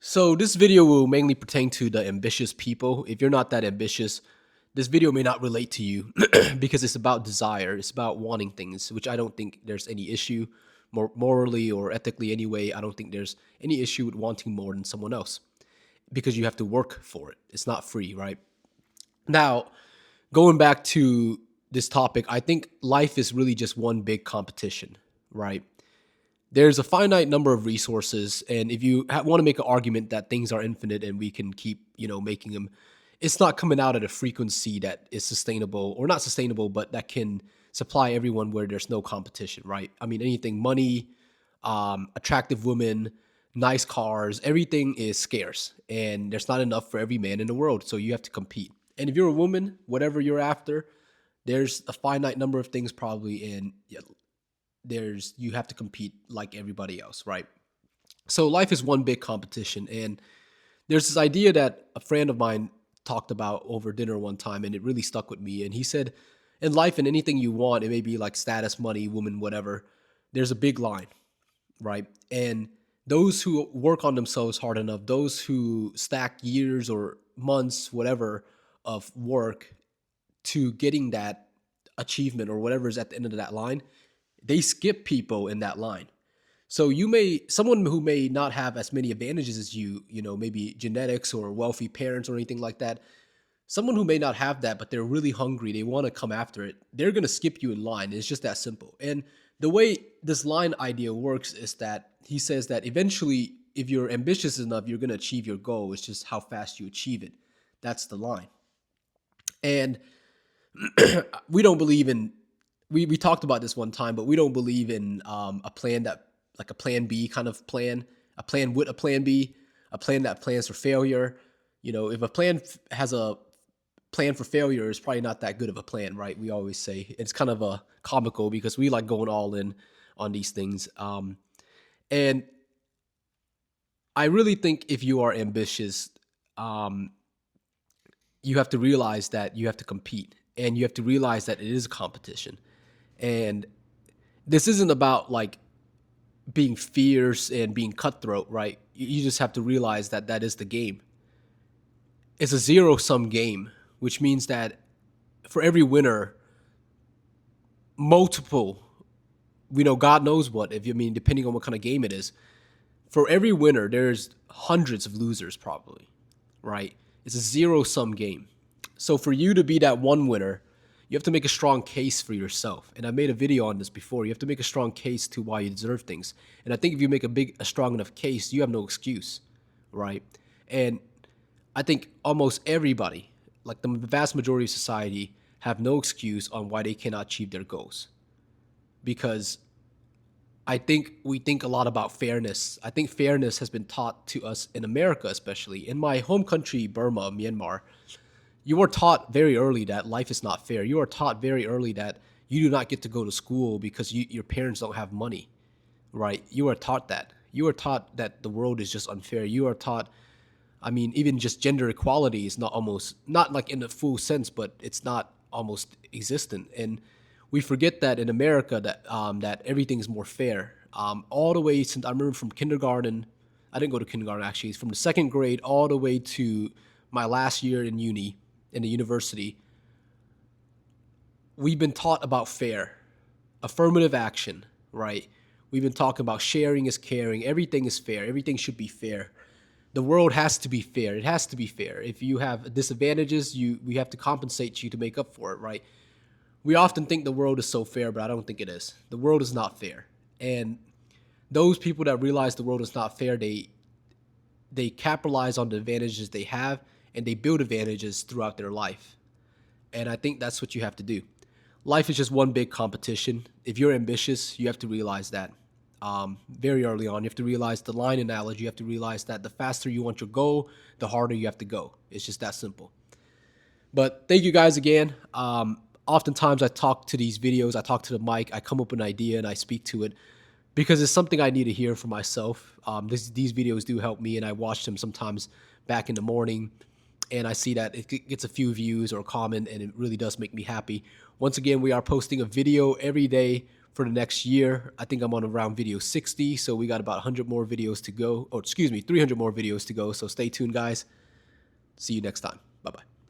So this video will mainly pertain to the ambitious people. If you're not that ambitious, this video may not relate to you because it's about desire. It's about wanting things, which I don't think there's any issue morally or ethically anyway. I don't think there's any issue with wanting more than someone else because you have to work for it. It's not free, right? Now, going back to this topic, I think life is really just one big competition, right? There's a finite number of resources, and if you want to make an argument that things are infinite and we can keep making them, it's not coming out at a frequency that is sustainable, or not sustainable, but that can supply everyone where there's no competition, right? I mean, anything, money, attractive women, nice cars, everything is scarce, and there's not enough for every man in the world, so you have to compete. And if you're a woman, whatever you're after, there's a finite number of things probably, and yeah, there's you have to compete like everybody else, right? So life is one big competition, and there's this idea that a friend of mine talked about over dinner one time, and it really stuck with me. And he said, in life and anything you want, it may be like status, money, woman, whatever, there's a big line, right? And those who work on themselves hard enough, those who stack years or months, whatever, of work to getting that achievement or whatever is at the end of that line, they skip people in that line. So someone who may not have as many advantages as maybe genetics or wealthy parents or anything like that, someone who may not have that, but they're really hungry, they want to come after it, they're going to skip you in line. It's just that simple. And the way this line idea works is that he says that eventually, if you're ambitious enough, you're going to achieve your goal. It's just how fast you achieve it. That's the line. And we don't believe in we talked about this one time, but we don't believe in a plan that, like, a plan B kind of plan, a plan with a plan B, a plan that plans for failure. If a plan has a plan for failure, it's probably not that good of a plan, right? We always say it's kind of a comical because we like going all in on these things. And I really think if you are ambitious, you have to realize that you have to compete, and you have to realize that it is a competition. And this isn't about like being fierce and being cutthroat, right? You just have to realize that that is the game. It's a zero sum game, which means that for every winner, multiple, God knows what, depending on what kind of game it is, for every winner, there's hundreds of losers probably, right? It's a zero sum game. So for you to be that one winner, you have to make a strong case for yourself. And I made a video on this before. You have to make a strong case to why you deserve things. And I think if you make a strong enough case, you have no excuse, right? And I think almost everybody, like the vast majority of society, have no excuse on why they cannot achieve their goals. Because I think we think a lot about fairness. I think fairness has been taught to us in America, especially. In my home country, Burma, Myanmar, you are taught very early that life is not fair. You are taught very early that you do not get to go to school because your parents don't have money, right? You are taught that. You are taught that the world is just unfair. You are taught, even just gender equality is not like in the full sense, but it's not almost existent. And we forget that in America that everything is more fair. All the way since I remember from kindergarten, I didn't go to kindergarten actually, it's from the second grade all the way to my last year in the university, we've been taught about fair, affirmative action, right? We've been talking about sharing is caring. Everything is fair. Everything should be fair. The world has to be fair. It has to be fair. If you have disadvantages, we have to compensate you to make up for it, right? We often think the world is so fair, but I don't think it is. The world is not fair. And those people that realize the world is not fair, they capitalize on the advantages they have, and they build advantages throughout their life. And I think that's what you have to do. Life is just one big competition. If you're ambitious, you have to realize that very early on. You have to realize the line analogy. You have to realize that the faster you want your goal, the harder you have to go. It's just that simple. But thank you guys again. Oftentimes I talk to these videos, I talk to the mic, I come up with an idea and I speak to it because it's something I need to hear for myself. These videos do help me, and I watch them sometimes back in the morning, and I see that it gets a few views or a comment, and it really does make me happy. Once again, we are posting a video every day for the next year. I think I'm on around video 60, so we got about 100 more videos to go. Or excuse me, 300 more videos to go. So stay tuned, guys. See you next time.